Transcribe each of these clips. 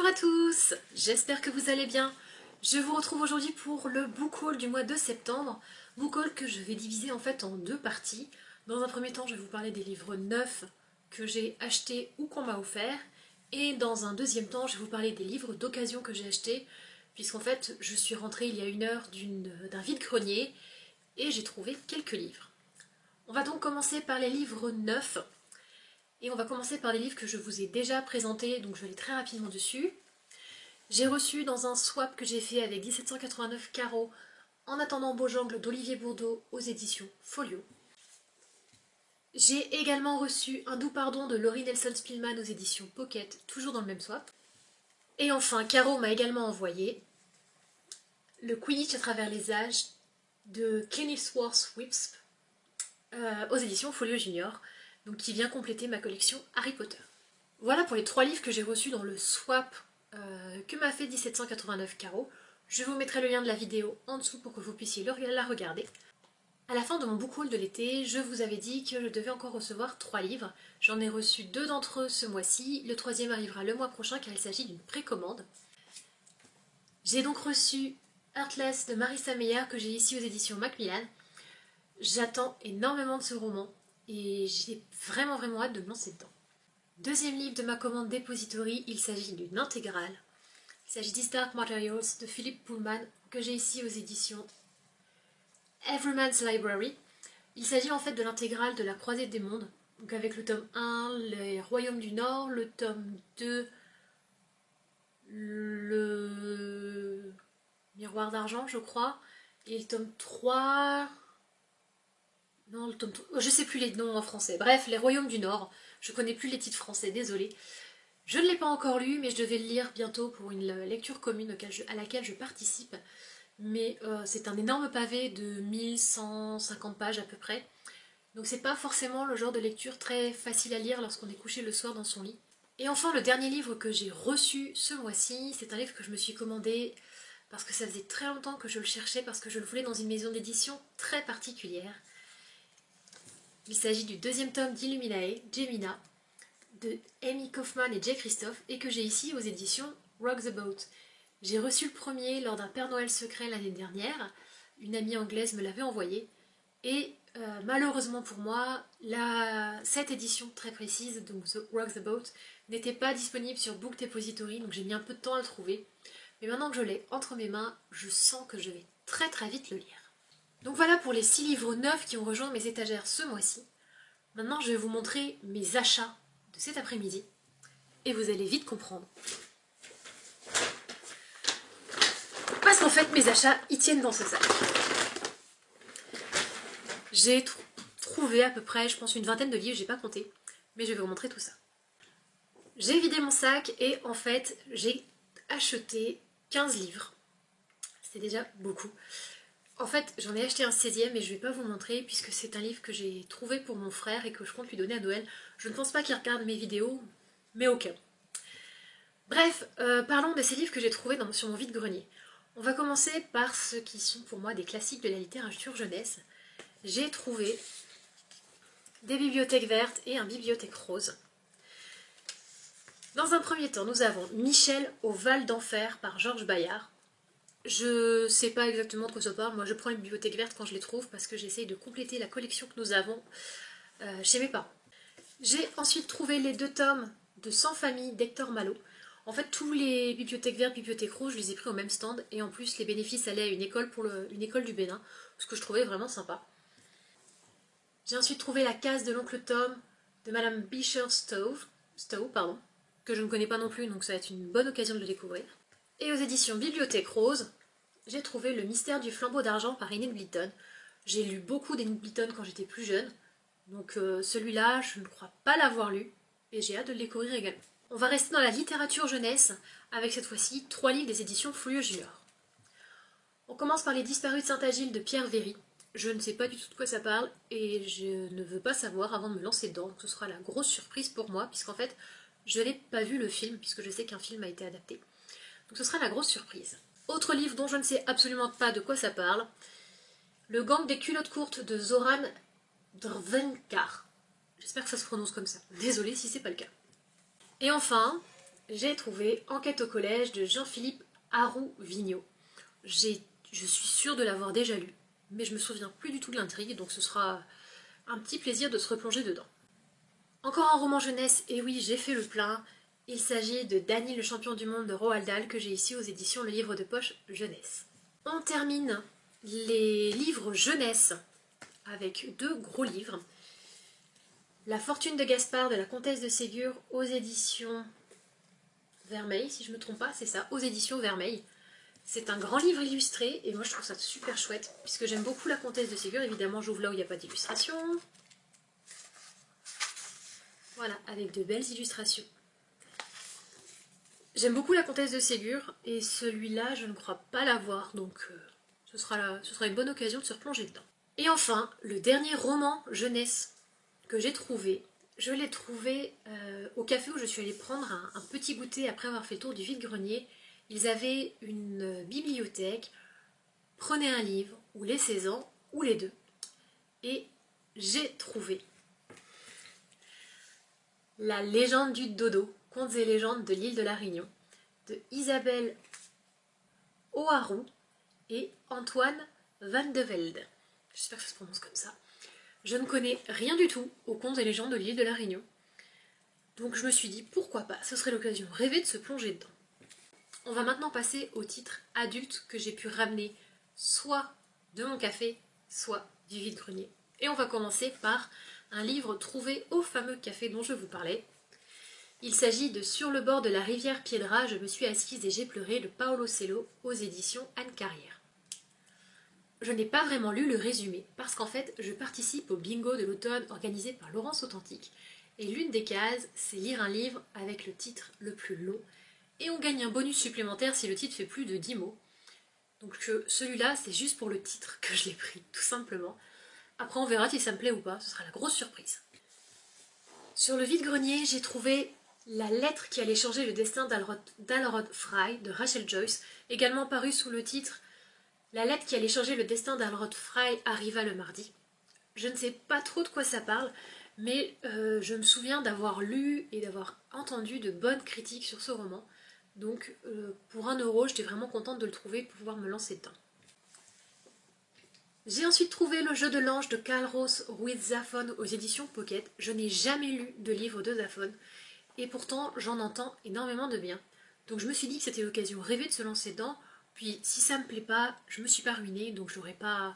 Bonjour à tous, j'espère que vous allez bien. Je vous retrouve aujourd'hui pour le book haul du mois de septembre. Book haul que je vais diviser en fait en deux parties. Dans un premier temps, je vais vous parler des livres neufs que j'ai achetés ou qu'on m'a offert. Et dans un deuxième temps, je vais vous parler des livres d'occasion que j'ai achetés. Puisqu'en fait, je suis rentrée il y a une heure d'un vide-grenier et j'ai trouvé quelques livres. On va donc commencer par les livres neufs. Et on va commencer par les livres que je vous ai déjà présentés, donc je vais aller très rapidement dessus. J'ai reçu dans un swap que j'ai fait avec 1789 carreaux En attendant Beaujangle d'Olivier Bourdeau aux éditions Folio. J'ai également reçu Un doux pardon de Laurie Nelson Spillman aux éditions Pocket, toujours dans le même swap. Et enfin, Caro m'a également envoyé Le Quidditch à travers les âges de Kenilworth Wisp aux éditions Folio Junior, donc qui vient compléter ma collection Harry Potter. Voilà pour les trois livres que j'ai reçus dans le swap que m'a fait 1789 carreaux. Je vous mettrai le lien de la vidéo en dessous pour que vous puissiez la regarder. À la fin de mon book haul de l'été, je vous avais dit que je devais encore recevoir 3 livres. J'en ai reçu 2 d'entre eux ce mois-ci. Le troisième arrivera le mois prochain car il s'agit d'une précommande. J'ai donc reçu Heartless de Marissa Meyer que j'ai ici aux éditions Macmillan. J'attends énormément de ce roman et j'ai vraiment hâte de me lancer dedans. Deuxième livre de ma commande Depository, il s'agit d'une intégrale. Il s'agit d'Historic Materials de Philippe Pullman que j'ai ici aux éditions Everyman's Library. Il s'agit en fait de l'intégrale de la Croisée des Mondes, donc avec le tome 1, les Royaumes du Nord, le tome 2, le Miroir d'Argent je crois, et le tome 3... Non, le tome 3... je sais plus les noms en français. Bref, les Royaumes du Nord. Je connais plus les titres français, désolée. Je ne l'ai pas encore lu, mais je devais le lire bientôt pour une lecture commune à laquelle je participe. Mais c'est un énorme pavé de 1150 pages à peu près. Donc c'est pas forcément le genre de lecture très facile à lire lorsqu'on est couché le soir dans son lit. Et enfin, le dernier livre que j'ai reçu ce mois-ci, c'est un livre que je me suis commandé parce que ça faisait très longtemps que je le cherchais, parce que je le voulais dans une maison d'édition très particulière. Il s'agit du deuxième tome d'Illuminae, Gemina, de Amy Kaufman et Jay Christophe, et que j'ai ici aux éditions Rock the Boat. J'ai reçu le premier lors d'un Père Noël secret l'année dernière, une amie anglaise me l'avait envoyé, et malheureusement pour moi, cette édition très précise, donc Rock the Boat, n'était pas disponible sur Book Depository, donc j'ai mis un peu de temps à le trouver. Mais maintenant que je l'ai entre mes mains, je sens que je vais très vite le lire. Donc voilà pour les 6 livres neufs qui ont rejoint mes étagères ce mois-ci. Maintenant je vais vous montrer mes achats de cet après-midi, et vous allez vite comprendre. Parce qu'en fait mes achats, ils tiennent dans ce sac. J'ai trouvé à peu près, je pense, une vingtaine de livres, j'ai pas compté, mais je vais vous montrer tout ça. J'ai vidé mon sac et en fait, j'ai acheté 15 livres. C'est déjà beaucoup. En fait, j'en ai acheté un 16e et je vais pas vous montrer puisque c'est un livre que j'ai trouvé pour mon frère et que je compte lui donner à Noël. Je ne pense pas qu'il regarde mes vidéos, mais au cas où. Bref, parlons de ces livres que j'ai trouvés sur mon vide-grenier. On va commencer par ceux qui sont pour moi des classiques de la littérature jeunesse. J'ai trouvé des bibliothèques vertes et un bibliothèque rose. Dans un premier temps, nous avons Michel au Val d'Enfer par Georges Bayard. Je sais pas exactement de quoi ça parle, moi je prends une bibliothèque verte quand je les trouve parce que j'essaye de compléter la collection que nous avons chez mes parents. J'ai ensuite trouvé les 2 tomes de Sans famille d'Hector Malot. En fait, tous les bibliothèques vertes, bibliothèques rouges, je les ai pris au même stand et en plus les bénéfices allaient à une école, une école du Bénin, ce que je trouvais vraiment sympa. J'ai ensuite trouvé La case de l'oncle Tom de Madame Beecher-Stowe, que je ne connais pas non plus, donc ça va être une bonne occasion de le découvrir. Et aux éditions Bibliothèque Rose, j'ai trouvé Le mystère du flambeau d'argent par Enid Blyton. J'ai lu beaucoup d'Enid Blyton quand j'étais plus jeune, donc celui-là, je ne crois pas l'avoir lu, et j'ai hâte de le découvrir également. On va rester dans la littérature jeunesse, avec cette fois-ci 3 livres des éditions Folio Junior. On commence par Les disparus de Saint-Agile de Pierre Véry. Je ne sais pas du tout de quoi ça parle, et je ne veux pas savoir avant de me lancer dedans, donc ce sera la grosse surprise pour moi, puisqu'en fait, je n'ai pas vu le film, puisque je sais qu'un film a été adapté. Donc ce sera la grosse surprise. Autre livre dont je ne sais absolument pas de quoi ça parle, Le gang des culottes courtes de Zoran Drvenkar. J'espère que ça se prononce comme ça. Désolée si c'est pas le cas. Et enfin, j'ai trouvé Enquête au collège de Jean-Philippe Haroux-Vigneault. Je suis sûre de l'avoir déjà lu, mais je me souviens plus du tout de l'intrigue, donc ce sera un petit plaisir de se replonger dedans. Encore un roman jeunesse, et oui, j'ai fait le plein. Il s'agit de Danny le champion du monde de Roald Dahl, que j'ai ici aux éditions Le Livre de Poche Jeunesse. On termine les livres jeunesse avec 2 gros livres. La fortune de Gaspard de la comtesse de Ségur aux éditions Vermeil, si je ne me trompe pas, c'est ça, aux éditions Vermeil. C'est un grand livre illustré et moi je trouve ça super chouette puisque j'aime beaucoup la comtesse de Ségur. Évidemment, j'ouvre là où il n'y a pas d'illustration. Voilà, avec de belles illustrations. J'aime beaucoup la comtesse de Ségur et celui-là, je ne crois pas l'avoir, donc ce sera une bonne occasion de se replonger dedans. Et enfin, le dernier roman jeunesse que j'ai trouvé, je l'ai trouvé au café où je suis allée prendre un petit goûter après avoir fait le tour du vide-grenier. Ils avaient une bibliothèque, prenez un livre, ou laissez-en, ou les deux. Et j'ai trouvé La légende du dodo, contes et légendes de l'île de la Réunion, de Isabelle O'Harou et Antoine Van de Velde. J'espère que ça se prononce comme ça. Je ne connais rien du tout aux contes et légendes de l'île de la Réunion. Donc je me suis dit, pourquoi pas, ce serait l'occasion rêvée de se plonger dedans. On va maintenant passer au titre adulte que j'ai pu ramener soit de mon café, soit du vide-grenier. Et on va commencer par un livre trouvé au fameux café dont je vous parlais. Il s'agit de Sur le bord de la rivière Piedra, je me suis assise et j'ai pleuré de Paolo Cello aux éditions Anne Carrière. Je n'ai pas vraiment lu le résumé, parce qu'en fait, je participe au bingo de l'automne organisé par Laurence Authentique. Et l'une des cases, c'est lire un livre avec le titre le plus long, et on gagne un bonus supplémentaire si le titre fait plus de 10 mots. Donc celui-là, c'est juste pour le titre que je l'ai pris, tout simplement. Après, on verra si ça me plaît ou pas, ce sera la grosse surprise. Sur le vide-grenier, j'ai trouvé La lettre qui allait changer le destin d'Alrod Fry de Rachel Joyce, également paru sous le titre La lettre qui allait changer le destin d'Alrod Fry arriva le mardi. Je ne sais pas trop de quoi ça parle, mais je me souviens d'avoir lu et d'avoir entendu de bonnes critiques sur ce roman. Donc pour 1 euro, j'étais vraiment contente de le trouver pour pouvoir me lancer dedans. J'ai ensuite trouvé Le jeu de l'ange de Carlos Ruiz Zafón aux éditions Pocket. Je n'ai jamais lu de livre de Zafón et pourtant j'en entends énormément de bien. Donc je me suis dit que c'était l'occasion rêvée de se lancer dedans. Puis si ça me plaît pas, je me suis pas ruinée, donc j'aurais pas...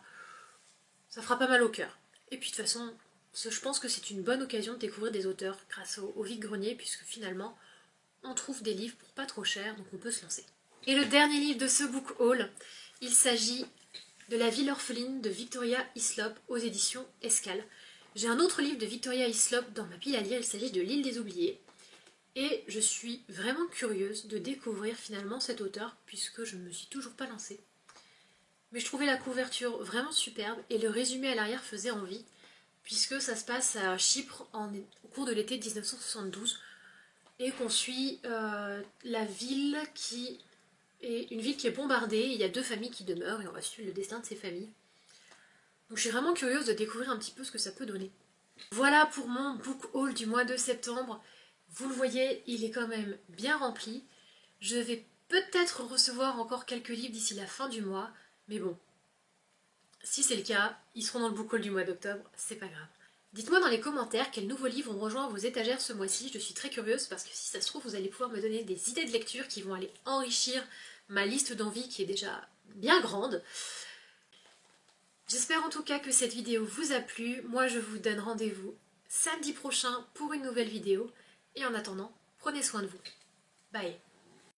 ça fera pas mal au cœur. Et puis de toute façon, je pense que c'est une bonne occasion de découvrir des auteurs grâce au vide-grenier, puisque finalement, on trouve des livres pour pas trop cher, donc on peut se lancer. Et le dernier livre de ce book haul, il s'agit de La ville orpheline de Victoria Hislop aux éditions Escale. J'ai un autre livre de Victoria Hislop dans ma pile à lire, il s'agit de L'île des oubliés. Et je suis vraiment curieuse de découvrir finalement cet auteur, puisque je ne me suis toujours pas lancée. Mais je trouvais la couverture vraiment superbe et le résumé à l'arrière faisait envie, puisque ça se passe à Chypre au cours de l'été 1972 et qu'on suit la ville qui est une ville qui est bombardée, il y a 2 familles qui demeurent et on va suivre le destin de ces familles. Donc je suis vraiment curieuse de découvrir un petit peu ce que ça peut donner. Voilà pour mon book haul du mois de septembre. Vous le voyez, il est quand même bien rempli. Je vais peut-être recevoir encore quelques livres d'ici la fin du mois, mais bon, si c'est le cas, ils seront dans le book haul du mois d'octobre, c'est pas grave. Dites-moi dans les commentaires quels nouveaux livres ont rejoint vos étagères ce mois-ci, je suis très curieuse parce que si ça se trouve, vous allez pouvoir me donner des idées de lecture qui vont aller enrichir ma liste d'envie qui est déjà bien grande. J'espère en tout cas que cette vidéo vous a plu. Moi, je vous donne rendez-vous samedi prochain pour une nouvelle vidéo. Et en attendant, prenez soin de vous. Bye.